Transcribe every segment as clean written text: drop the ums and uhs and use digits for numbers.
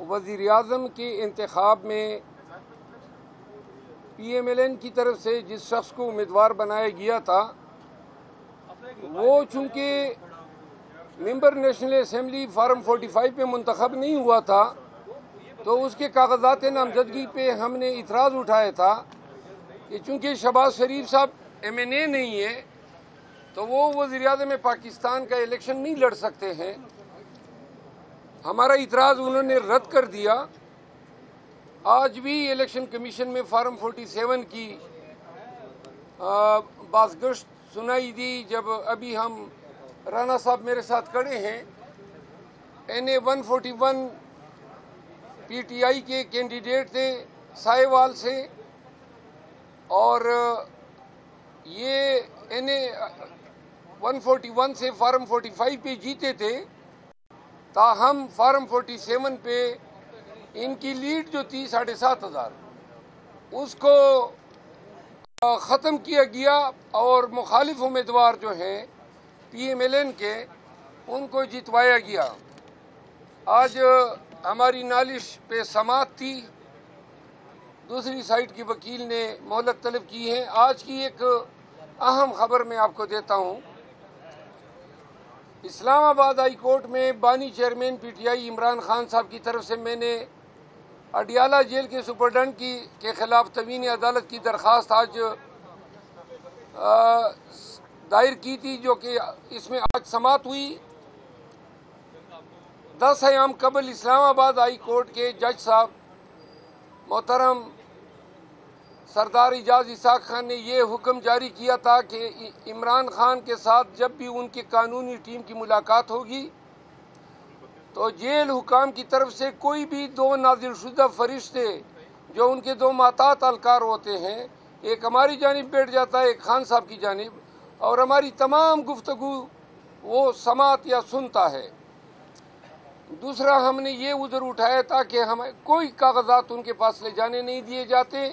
وزیر اعظم کے انتخاب میں پی ایم ایل این کی طرف سے جس شخص کو امیدوار بنایا گیا تھا وہ چونکہ ممبر نیشنل اسمبلی فارم 45 پہ منتخب نہیں ہوا تھا تو اس کے کاغذات نامزدگی پہ ہم نے اعتراض اٹھایا تھا کہ چونکہ شہباز شریف صاحب ایم این اے نہیں ہے تو وہ وزیر اعظم پاکستان کا الیکشن نہیں لڑ سکتے ہیں۔ ہمارا اعتراض انہوں نے رد کر دیا۔ آج بھی الیکشن کمیشن میں فارم 47 کی بازگشت سنائی دی جب ابھی ہم رانا صاحب میرے ساتھ کھڑے ہیں۔ NA 141 پی ٹی آئی کے کینڈیڈیٹ تھے سائے وال سے اور یہ NA 141 سے فارم 45 پہ جیتے تھے، تاہم فارم 47 پہ ان کی لیڈ جو تھی 7,500 اس کو ختم کیا گیا اور مخالف امیدوار جو ہیں پی ایم ایل این کے ان کو جتوایا گیا۔ آج ہماری نالش پہ سماعت تھی، دوسری سائٹ کی وکیل نے مہلت طلب کی ہے۔ آج کی ایک اہم خبر میں آپ کو دیتا ہوں۔ اسلام آباد ہائی کورٹ میں بانی chairman P T I Imran Khan صاحب کی طرف سے میں نے اڈیالہ جیل کے سپرڈنٹ کے خلاف تموین عدالت کی درخواست آج دائر کی تھی، جو کہ اس میں آج سماعت ہوئی۔ 10 ایام قبل اسلام آباد ہائی کورٹ کے جج صاحب محترم سردار اعجاز اسحاق خان نے یہ حکم جاری کیا تھا کہ عمران خان کے ساتھ جب بھی ان کی قانونی ٹیم کی ملاقات ہوگی تو جیل حکام کی طرف سے کوئی بھی 2 نازل شدہ فرشتے جو ان کے 2 محتاط اہلکار ہوتے ہیں، ایک ہماری جانب بیٹھ جاتا ہے، ایک خان صاحب کی جانب، اور ہماری تمام گفتگو وہ سماعت یا سنتا ہے۔ دوسرا ہم نے یہ عذر اٹھایا تھا کہ ہمیں کوئی کاغذات ان کے پاس لے جانے نہیں دیے جاتے،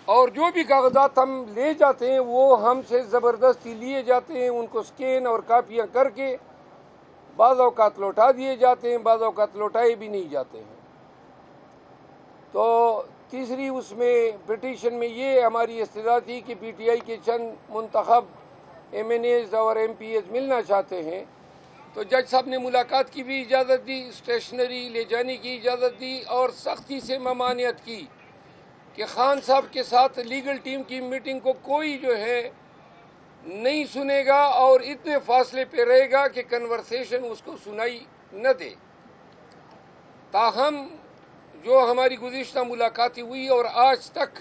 اور جو بھی کاغذات ہم لے جاتے ہیں وہ ہم سے زبردستی لیے جاتے ہیں، ان کو سکین اور کاپیاں کر کے بعض اوقات لوٹا دیے جاتے ہیں، بعض اوقات لوٹائے بھی نہیں جاتے ہیں۔ تو تیسری اس میں پٹیشن میں یہ ہماری استدعا تھی کہ پی ٹی آئی کے چند منتخب ایم این ایز اور ایم پی ایز ملنا چاہتے ہیں، تو جج صاحب نے ملاقات کی بھی اجازت دی، اسٹیشنری لے جانے کی اجازت دی، اور سختی سے ممانعت کی کہ خان صاحب کے ساتھ لیگل ٹیم کی میٹنگ کو کوئی جو ہے نہیں سنے گا اور اتنے فاصلے پہ رہے گا کہ کنورسیشن اس کو سنائی نہ دے۔ تاہم جو ہماری گزشتہ ملاقاتیں ہوئی اور آج تک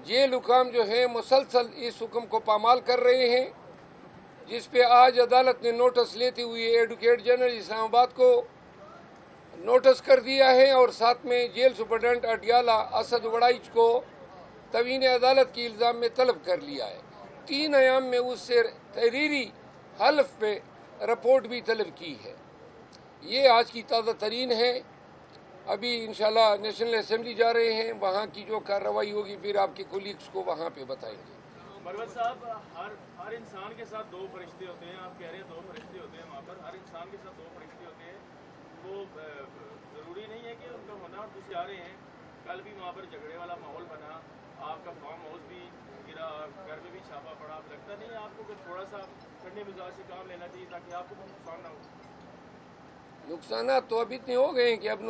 جیل حکام جو ہیں مسلسل اس حکم کو پامال کر رہے ہیں، جس پہ آج عدالت نے نوٹس لیتے ہوئے ایڈوکیٹ جنرل اسلام آباد کو نوٹس کر دیا ہے، اور ساتھ میں جیل سپرڈنٹ اڈیالہ اسد وڑائچ کو توہین عدالت کی الزام میں طلب کر لیا ہے۔ 3 ایام میں اس سے تحریری حلف پہ رپورٹ بھی طلب کی ہے۔ یہ آج کی تازہ ترین ہے۔ ابھی انشاءاللہ نیشنل اسمبلی جا رہے ہیں، وہاں کی جو کارروائی ہوگی پھر آپ کے کولیگز کو وہاں پہ بتائیں گے۔ مروت صاحب، ہر انسان کے ساتھ 2 فرشتے ہوتے ہیں، آپ کہہ رہے ہیں 2 فرشتے ہوتے ہیں وہاں پر، ہر انسان کے ساتھ 2 فرشتے ہوتے ہیں، وہ ضروری نہیں ہے کہ ان کا ہونا کچھ جا رہے ہیں۔ کل بھی وہاں پر جھگڑے والا ماحول بنا، آپ کا فارم ہاؤس بھی گرا، گھر میں بھی چھاپا پڑا، لگتا نہیں ہے آپ کو کہ تھوڑا سا ٹھنڈے مزاج سے کام لینا چاہیے تاکہ آپ کو نقصان نہ ہو؟ نقصانات تو اب اتنے ہو گئے ہیں کہ اب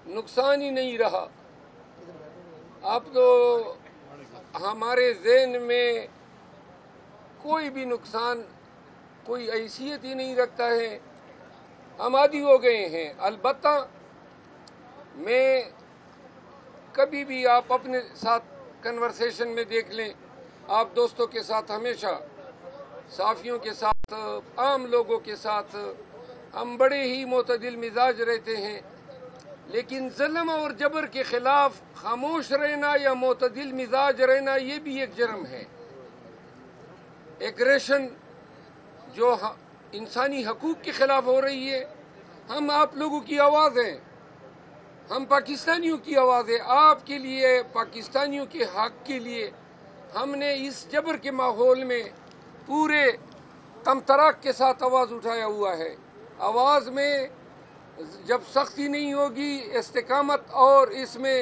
نقصان ہی نہیں رہا۔ اب تو ہمارے ذہن میں کوئی بھی نقصان کوئی حیثیت ہی نہیں رکھتا ہے، ہم عادی ہو گئے ہیں۔ البتہ میں کبھی بھی آپ اپنے ساتھ کنورسیشن میں دیکھ لیں، آپ دوستوں کے ساتھ ہمیشہ، صحافیوں کے ساتھ، عام لوگوں کے ساتھ ہم بڑے ہی معتدل مزاج رہتے ہیں، لیکن ظلم اور جبر کے خلاف خاموش رہنا یا معتدل مزاج رہنا یہ بھی ایک جرم ہے۔ ایگریشن جو انسانی حقوق کے خلاف ہو رہی ہے، ہم آپ لوگوں کی آواز ہیں، ہم پاکستانیوں کی آواز ہے، آپ کے لیے، پاکستانیوں کے حق کے لیے ہم نے اس جبر کے ماحول میں پورے تم تراک کے ساتھ آواز اٹھایا ہوا ہے۔ آواز میں جب سختی نہیں ہوگی، استقامت اور اس میں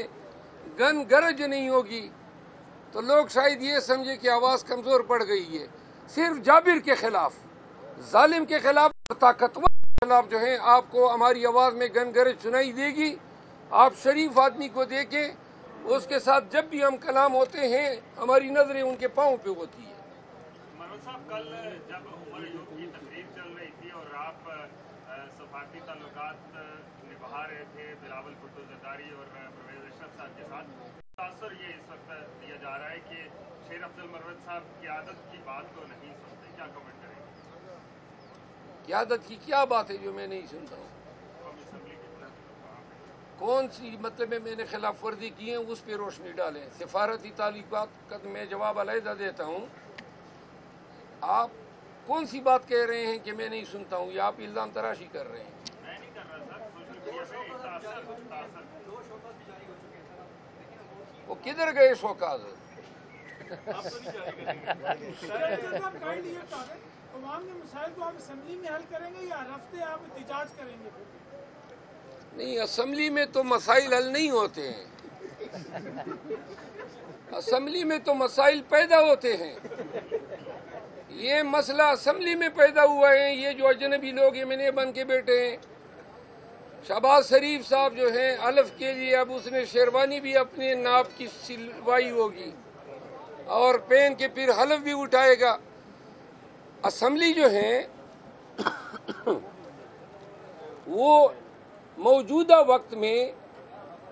گن گرج نہیں ہوگی، تو لوگ شاید یہ سمجھے کہ آواز کمزور پڑ گئی ہے۔ صرف جابر کے خلاف، ظالم کے خلاف، طاقتور کے خلاف جو ہیں آپ کو ہماری آواز میں گن گرج سنائی دے گی۔ آپ شریف آدمی کو دیکھیں، اس کے ساتھ جب بھی ہم کلام ہوتے ہیں ہماری نظریں ان کے پاؤں پہ ہوتی ہے۔ مروت صاحب، کل جب عمر ایوب کی تقریر چل رہی تھی اور آپ سفارتی تعلقات نبھا رہے تھے بلاول بھٹو زرداری اور پرویز اشرف صاحب کے ساتھ، تاثر یہ اس وقت دیا جا رہا ہے کہ شیر افضل مروت صاحب قیادت کی بات کو نہیں سنتے، کیا کمنٹ کریں گے؟ قیادت کی کیا بات ہے جو میں نہیں سنتا ہوں؟ کون سی مطلب میں نے خلاف ورزی کی ہے اس پہ روشنی ڈالیں۔ سفارتی تعلقات کا میں جواب علیحدہ دیتا ہوں۔ آپ کون سی بات کہہ رہے ہیں کہ میں نہیں سنتا ہوں، یا آپ الزام تراشی کر رہے ہیں؟ میں نہیں کر رہا سر، سوشل میڈیا پہ تاثر وہ کدھر گئے شوکاز؟ آپ تو نہیں جاری کریں گے؟ عوام کے مسائل کو آپ اسمبلی میں حل کریں گے یا رفتے آپ احتجاج کریں گے؟ نہیں، اسمبلی میں تو مسائل حل نہیں ہوتے ہیں، اسمبلی میں تو مسائل پیدا ہوتے ہیں۔ یہ مسئلہ اسمبلی میں پیدا ہوا ہے۔ یہ جو اجنبی لوگ ایم این اے بن کے بیٹھے ہیں، شہباز شریف صاحب جو ہیں حلف کے لیے اب اس نے شیروانی بھی اپنے ناپ کی سلوائی ہوگی اور پہن کے پھر حلف بھی اٹھائے گا۔ اسمبلی جو ہیں وہ موجودہ وقت میں،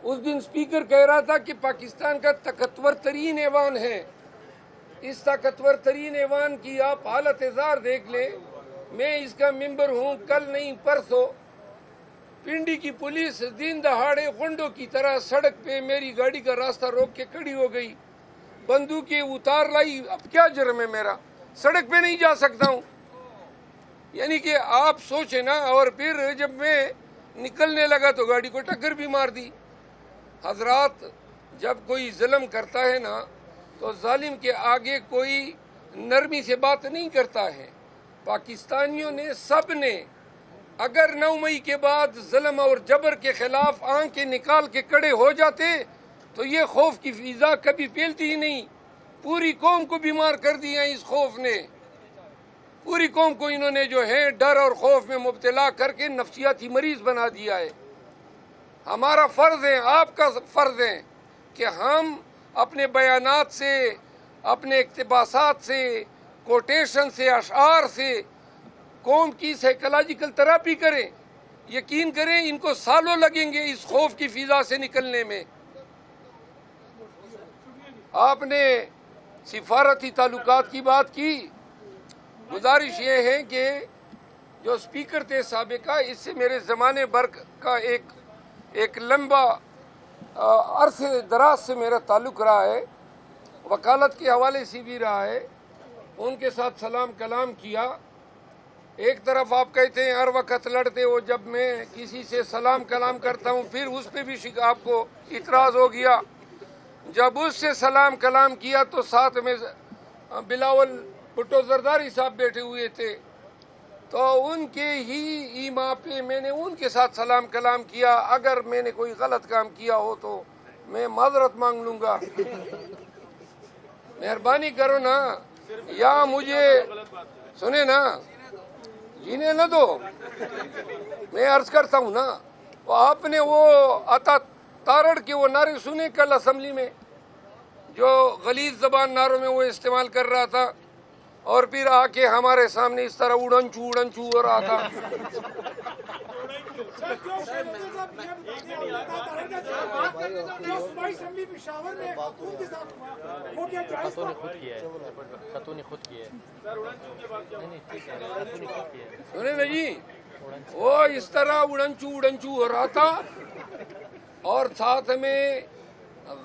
اس دن اسپیکر کہہ رہا تھا کہ پاکستان کا طاقتور ترین ایوان ہے۔ اس طاقتور ترین ایوان کی آپ حالت زار دیکھ لیں۔ میں اس کا ممبر ہوں، کل نہیں پرسوں پنڈی کی پولیس دن دہاڑے غنڈوں کی طرح سڑک پہ میری گاڑی کا راستہ روک کے کھڑی ہو گئی، بندوقیں اتار لائی۔ اب کیا جرم ہے میرا؟ سڑک پہ نہیں جا سکتا ہوں؟ یعنی کہ آپ سوچیں نا۔ اور پھر جب میں نکلنے لگا تو گاڑی کو ٹکر بھی مار دی۔ حضرات، جب کوئی ظلم کرتا ہے نا تو ظالم کے آگے کوئی نرمی سے بات نہیں کرتا ہے۔ پاکستانیوں نے، سب نے، اگر 9 مئی کے بعد ظلم اور جبر کے خلاف آنکھیں نکال کے کھڑے ہو جاتے تو یہ خوف کی فضا کبھی پھیلتی ہی نہیں۔ پوری قوم کو بیمار کر دیا اس خوف نے۔ پوری قوم کو انہوں نے جو ہے ڈر اور خوف میں مبتلا کر کے نفسیاتی مریض بنا دیا ہے۔ ہمارا فرض ہے، آپ کا فرض ہے کہ ہم اپنے بیانات سے، اپنے اقتباسات سے، کوٹیشن سے، اشعار سے قوم کی سائیکولوجیکل تھراپی کریں۔ یقین کریں ان کو سالوں لگیں گے اس خوف کی فضا سے نکلنے میں۔ آپ نے سفارتی تعلقات کی بات کی۔ گزارش یہ ہے کہ جو اسپیکر تھے سابقہ، اس سے میرے زمانے بھر کا ایک لمبا عرصے دراز سے میرا تعلق رہا ہے، وکالت کے حوالے سے بھی رہا ہے۔ ان کے ساتھ سلام کلام کیا۔ ایک طرف آپ کہتے ہیں ہر وقت لڑتے ہو، جب میں کسی سے سلام کلام کرتا ہوں پھر اس پہ بھی آپ کو اعتراض ہو گیا۔ جب اس سے سلام کلام کیا تو ساتھ میں بلاول بھٹو زرداری صاحب بیٹھے ہوئے تھے، تو ان کے ہی ایما پہ میں نے ان کے ساتھ سلام کلام کیا۔ اگر میں نے کوئی غلط کام کیا ہو تو میں معذرت مانگ لوں گا۔ مہربانی کرو نا، یا مجھے سنے نا، جینے نہ دو۔ میں عرض کرتا ہوں نا، آپ نے وہ عطا تارڑ کے وہ نعرے سنے کل اسمبلی میں، جو غلیظ زبان نعروں میں وہ استعمال کر رہا تھا، اور پھر آ کے ہمارے سامنے اس طرح اڑنچو اڑنچو ہو رہا تھا۔ سنے نا جی، وہ اس طرح اڑنچو اڑنچو ہو رہا تھا اور ساتھ میں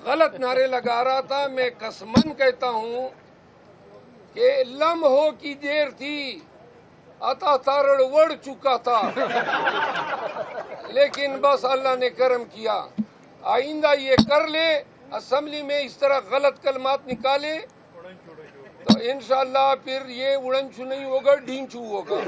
غلط نعرے لگا رہا تھا۔ میں قسمن کہتا ہوں کہ لمحوں کی دیر تھی، عطا تارڑ وڑ چکا تھا، لیکن بس اللہ نے کرم کیا۔ آئندہ یہ کر لے، اسمبلی میں اس طرح غلط کلمات نکالے تو انشاءاللہ پھر یہ اڑنچو نہیں ہوگا، ڈھینچو ہوگا۔